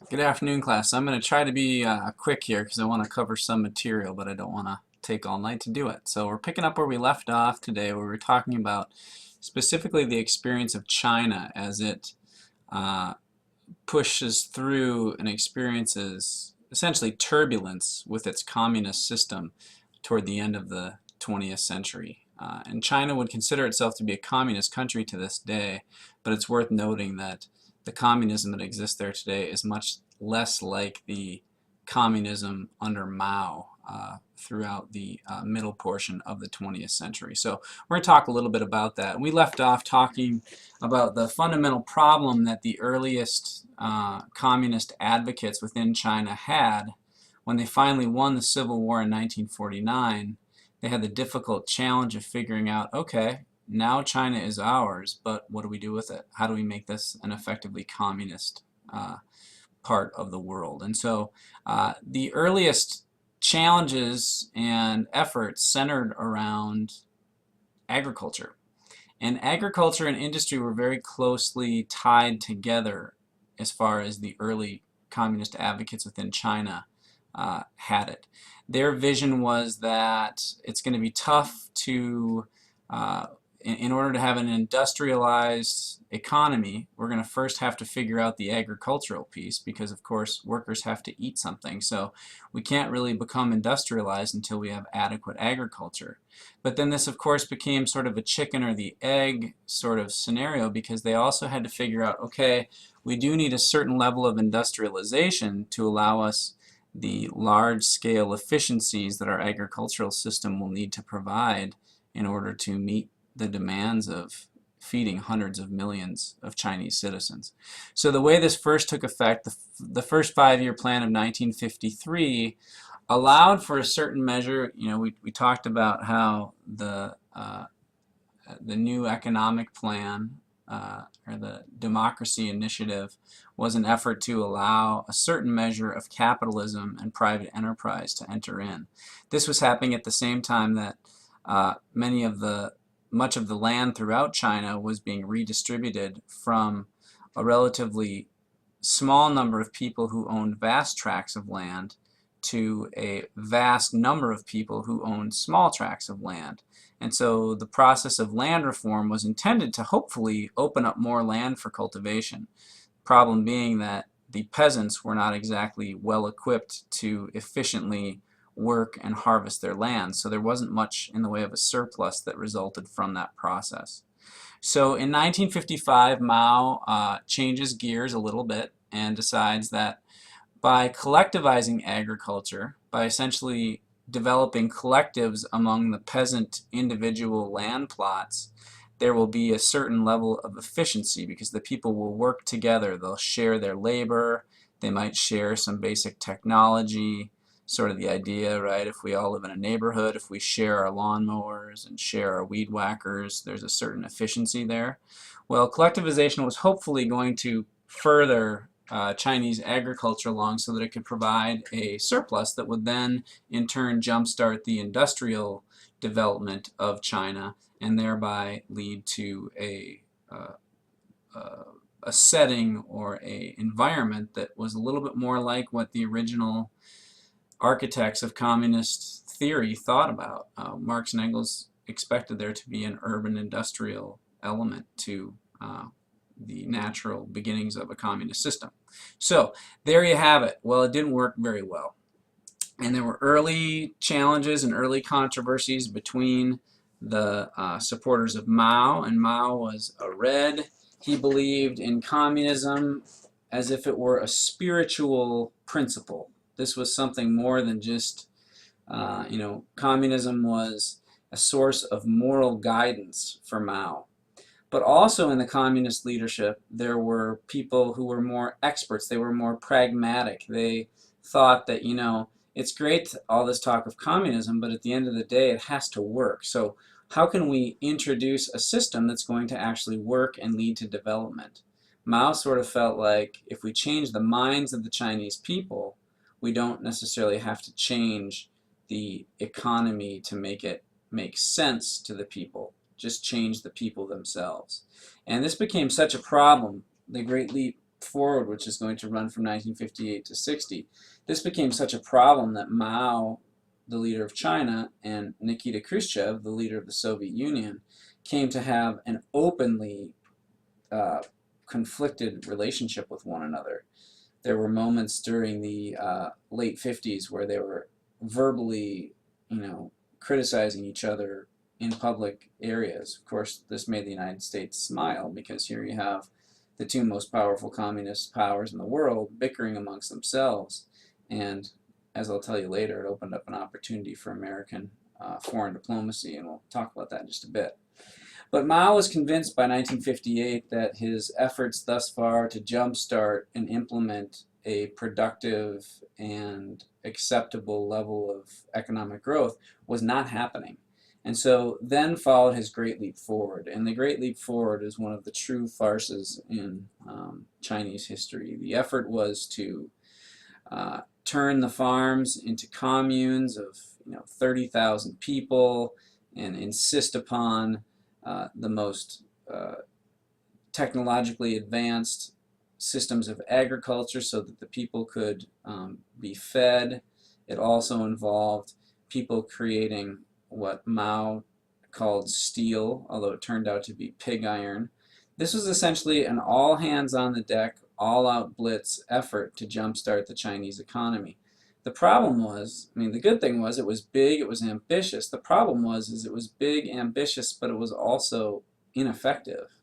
Good afternoon, class. I'm going to try to be quick here because I want to cover some material, but I don't want to take all night to do it. So we're picking up where we left off today, where we're talking about specifically the experience of China as it uh, pushes through and experiences essentially turbulence with its communist system toward the end of the 20th century. And China would consider itself to be a communist country to this day, but it's worth noting that the communism that exists there today is much less like the communism under Mao throughout the middle portion of the 20th century. So we're going to talk a little bit about that. We left off talking about the fundamental problem that the earliest communist advocates within China had when they finally won the Civil War in 1949. They had the difficult challenge of figuring out, okay, now China is ours, but what do we do with it? How do we make this an effectively communist part of the world? And so the earliest challenges and efforts centered around agriculture. And agriculture and industry were very closely tied together as far as the early communist advocates within China had it. Their vision was that it's going to be tough to, in order to have an industrialized economy, we're going to first have to figure out the agricultural piece because, of course, workers have to eat something. So we can't really become industrialized until we have adequate agriculture. But then this, of course, became sort of a chicken or the egg sort of scenario because they also had to figure out, okay, we do need a certain level of industrialization to allow us the large-scale efficiencies that our agricultural system will need to provide in order to meet the demands of feeding hundreds of millions of Chinese citizens. So the way this first took effect, the first 5-year plan of 1953 allowed for a certain measure. We talked about how the new economic plan or the democracy initiative was an effort to allow a certain measure of capitalism and private enterprise to enter in. This was happening at the same time that much of the land throughout China was being redistributed from a relatively small number of people who owned vast tracts of land to a vast number of people who owned small tracts of land. And so the process of land reform was intended to hopefully open up more land for cultivation. Problem being that the peasants were not exactly well equipped to efficiently work and harvest their land, so there wasn't much in the way of a surplus that resulted from that process. So in 1955, Mao changes gears a little bit and decides that by collectivizing agriculture, by essentially developing collectives among the peasant individual land plots, there will be a certain level of efficiency because the people will work together. They'll share their labor. They might share some basic technology, sort of the idea, right? If we all live in a neighborhood, if we share our lawnmowers and share our weed whackers, there's a certain efficiency there. Well, collectivization was hopefully going to further Chinese agriculture along so that it could provide a surplus that would then in turn jumpstart the industrial development of China and thereby lead to a setting or a environment that was a little bit more like what the original architects of communist theory thought about. Marx and Engels expected there to be an urban industrial element to the natural beginnings of a communist system. So there you have it. Well, it didn't work very well. And there were early challenges and early controversies between the supporters of Mao, and Mao was a red. He believed in communism as if it were a spiritual principle. This was something more than just, communism was a source of moral guidance for Mao. But also in the communist leadership, there were people who were more experts. They were more pragmatic. They thought that, it's great, all this talk of communism, but at the end of the day, it has to work. So how can we introduce a system that's going to actually work and lead to development? Mao sort of felt like if we change the minds of the Chinese people, we don't necessarily have to change the economy to make it make sense to the people. Just change the people themselves. And this became such a problem, the Great Leap Forward, which is going to run from 1958 to 60. This became such a problem that Mao, the leader of China, and Nikita Khrushchev, the leader of the Soviet Union, came to have an openly conflicted relationship with one another. There were moments during the late 50s where they were verbally, criticizing each other in public areas. Of course, this made the United States smile, because here you have the two most powerful communist powers in the world bickering amongst themselves. And as I'll tell you later, it opened up an opportunity for American foreign diplomacy, and we'll talk about that in just a bit. But Mao was convinced by 1958 that his efforts thus far to jumpstart and implement a productive and acceptable level of economic growth was not happening. And so then followed his Great Leap Forward. And the Great Leap Forward is one of the true farces in Chinese history. The effort was to turn the farms into communes of 30,000 people and insist upon the most technologically advanced systems of agriculture so that the people could be fed. It also involved people creating what Mao called steel, although it turned out to be pig iron. This was essentially an all hands on the deck, all out blitz effort to jumpstart the Chinese economy. The problem was, the good thing was it was big, it was ambitious. The problem was it was big, ambitious, but it was also ineffective.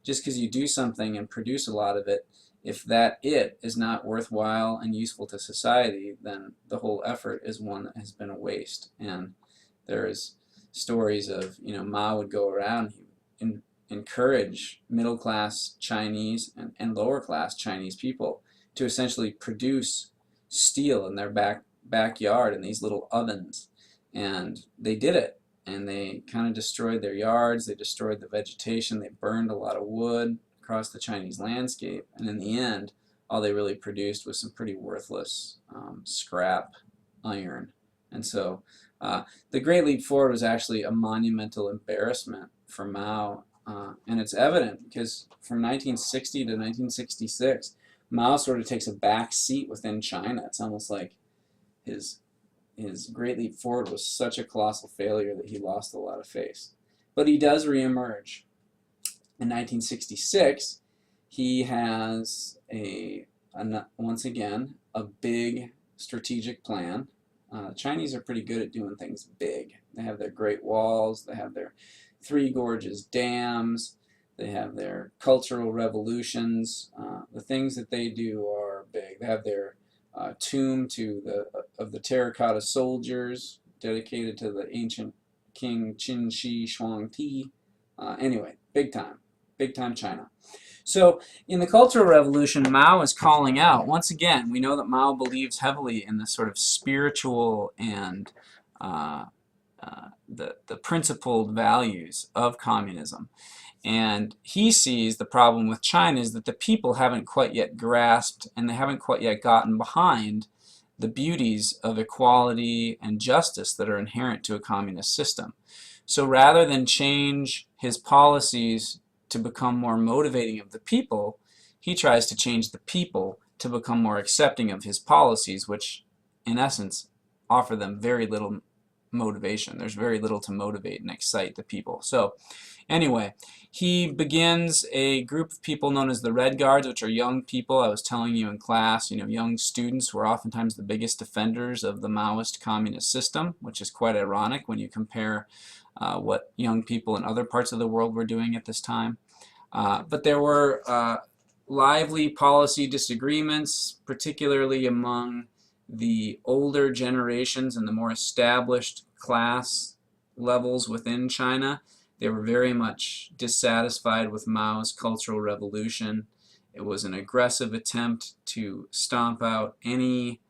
Just because you do something and produce a lot of it, if that is not worthwhile and useful to society, then the whole effort is one that has been a waste. And there's stories of, Mao would go around, he would encourage middle-class Chinese and lower-class Chinese people to essentially produce steel in their backyard in these little ovens. And they did it. And they kind of destroyed their yards, they destroyed the vegetation, they burned a lot of wood across the Chinese landscape. And in the end, all they really produced was some pretty worthless scrap iron. And so the Great Leap Forward was actually a monumental embarrassment for Mao. And it's evident because from 1960 to 1966, Mao sort of takes a back seat within China. It's almost like his Great Leap Forward was such a colossal failure that he lost a lot of face. But he does reemerge. In 1966, he has once again a big strategic plan. Chinese are pretty good at doing things big. They have their Great Walls, they have their Three Gorges dams, they have their cultural revolutions. The things that they do are big. They have their tomb of the terracotta soldiers dedicated to the ancient king Qin Shi Huangdi. Anyway, big time China. So in the Cultural Revolution, Mao is calling out, once again, we know that Mao believes heavily in the sort of spiritual and the principled values of communism. And he sees the problem with China is that the people haven't quite yet grasped and they haven't quite yet gotten behind the beauties of equality and justice that are inherent to a communist system. So rather than change his policies to become more motivating of the people, he tries to change the people to become more accepting of his policies, which in essence offer them very little motivation. There's very little to motivate and excite the people. So anyway, he begins a group of people known as the Red Guards, which are young people. I was telling you in class, young students who are oftentimes the biggest defenders of the Maoist communist system, which is quite ironic when you compare what young people in other parts of the world were doing at this time. But there were lively policy disagreements, particularly among the older generations and the more established class levels within China. They were very much dissatisfied with Mao's Cultural Revolution. It was an aggressive attempt to stomp out anything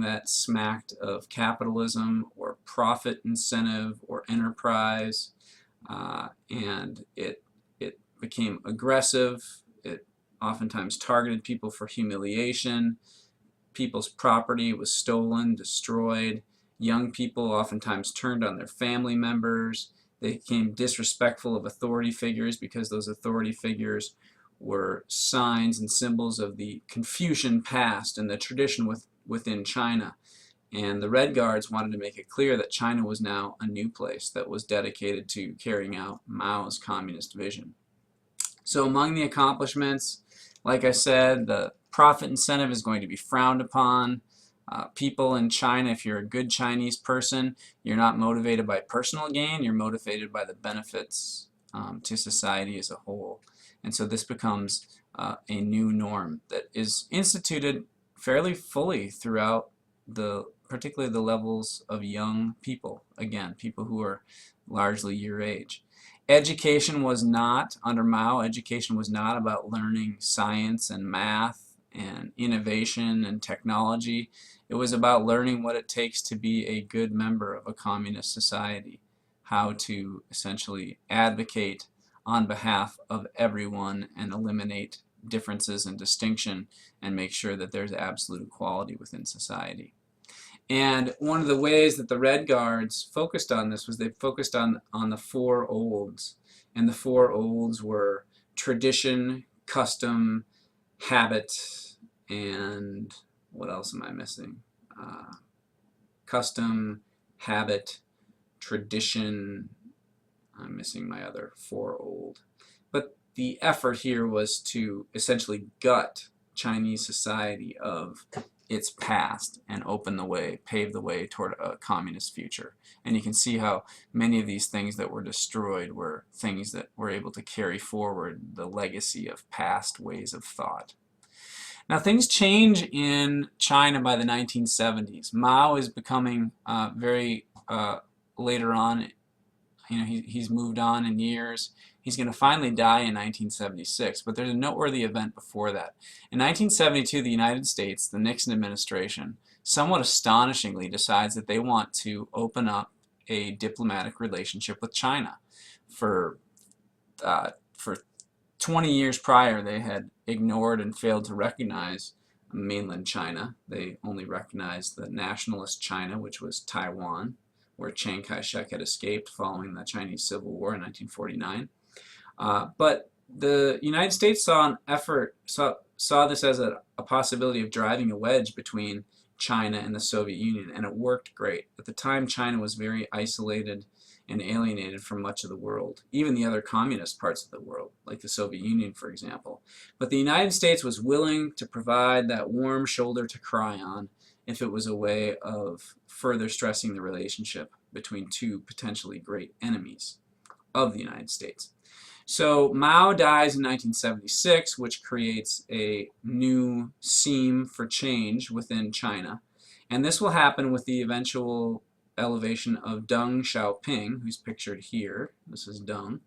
that smacked of capitalism or profit incentive or enterprise, and it became aggressive. It oftentimes targeted people for humiliation. People's property was stolen, destroyed. Young people oftentimes turned on their family members. They became disrespectful of authority figures because those authority figures were signs and symbols of the Confucian past and the tradition within China. And the Red Guards wanted to make it clear that China was now a new place that was dedicated to carrying out Mao's communist vision. So among the accomplishments, like I said, the profit incentive is going to be frowned upon. People in China, if you're a good Chinese person, you're not motivated by personal gain, you're motivated by the benefits to society as a whole. And so this becomes a new norm that is instituted fairly fully throughout particularly the levels of young people, again, people who are largely your age. Education was not, under Mao, education was not about learning science and math and innovation and technology. It was about learning what it takes to be a good member of a communist society, how to essentially advocate on behalf of everyone and eliminate differences and distinction and make sure that there's absolute equality within society. And one of the ways that the Red Guards focused on this was they focused on the four olds. And the four olds were tradition, custom, habit, and what else am I missing? Custom, habit, tradition. I'm missing my other four old. But the effort here was to essentially gut Chinese society of its past and open the way, pave the way toward a communist future. And you can see how many of these things that were destroyed were things that were able to carry forward the legacy of past ways of thought. Now things change in China by the 1970s. Mao is becoming very later on, he's moved on in years. He's going to finally die in 1976, but there's a noteworthy event before that. In 1972, the United States, the Nixon administration, somewhat astonishingly decides that they want to open up a diplomatic relationship with China. For 20 years prior, they had ignored and failed to recognize mainland China. They only recognized the nationalist China, which was Taiwan, where Chiang Kai-shek had escaped following the Chinese Civil War in 1949. But the United States saw this as a possibility of driving a wedge between China and the Soviet Union, and it worked great. At the time, China was very isolated and alienated from much of the world, even the other communist parts of the world, like the Soviet Union, for example. But the United States was willing to provide that warm shoulder to cry on if it was a way of further stressing the relationship between two potentially great enemies of the United States. So Mao dies in 1976, which creates a new seam for change within China. And this will happen with the eventual elevation of Deng Xiaoping, who's pictured here. This is Deng.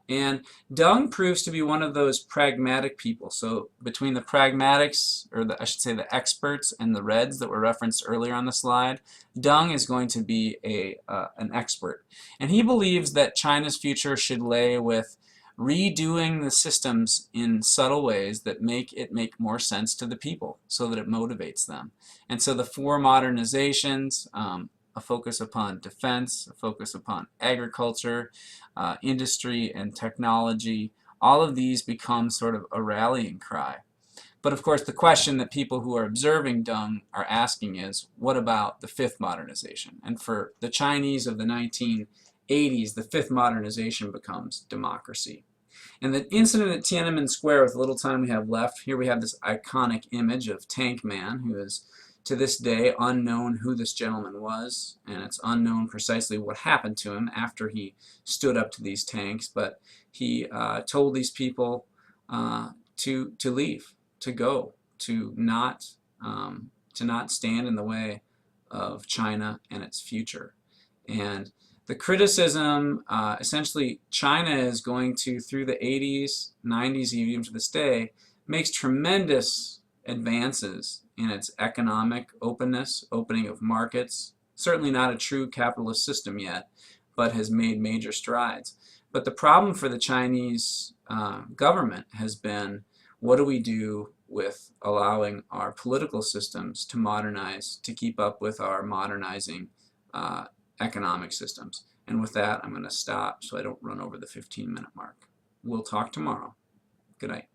And Deng proves to be one of those pragmatic people. So between the pragmatics, or I should say the experts, and the Reds that were referenced earlier on the slide, Deng is going to be an expert. And he believes that China's future should lay with redoing the systems in subtle ways that make it make more sense to the people so that it motivates them. And so the four modernizations, a focus upon defense, a focus upon agriculture, industry and technology, all of these become sort of a rallying cry. But of course the question that people who are observing Deng are asking is, what about the fifth modernization? And for the Chinese of the 1980s, the fifth modernization becomes democracy. And the incident at Tiananmen Square, with the little time we have left, here we have this iconic image of Tank Man, who is to this day unknown who this gentleman was, and it's unknown precisely what happened to him after he stood up to these tanks, but he told these people to leave, to go, to not stand in the way of China and its future. And the criticism, essentially, China is going to, through the 80s, 90s, even to this day, makes tremendous advances in its economic openness, opening of markets. Certainly not a true capitalist system yet, but has made major strides. But the problem for the Chinese government has been, what do we do with allowing our political systems to modernize, to keep up with our modernizing economic systems? And with that, I'm going to stop so I don't run over the 15-minute mark. We'll talk tomorrow. Good night.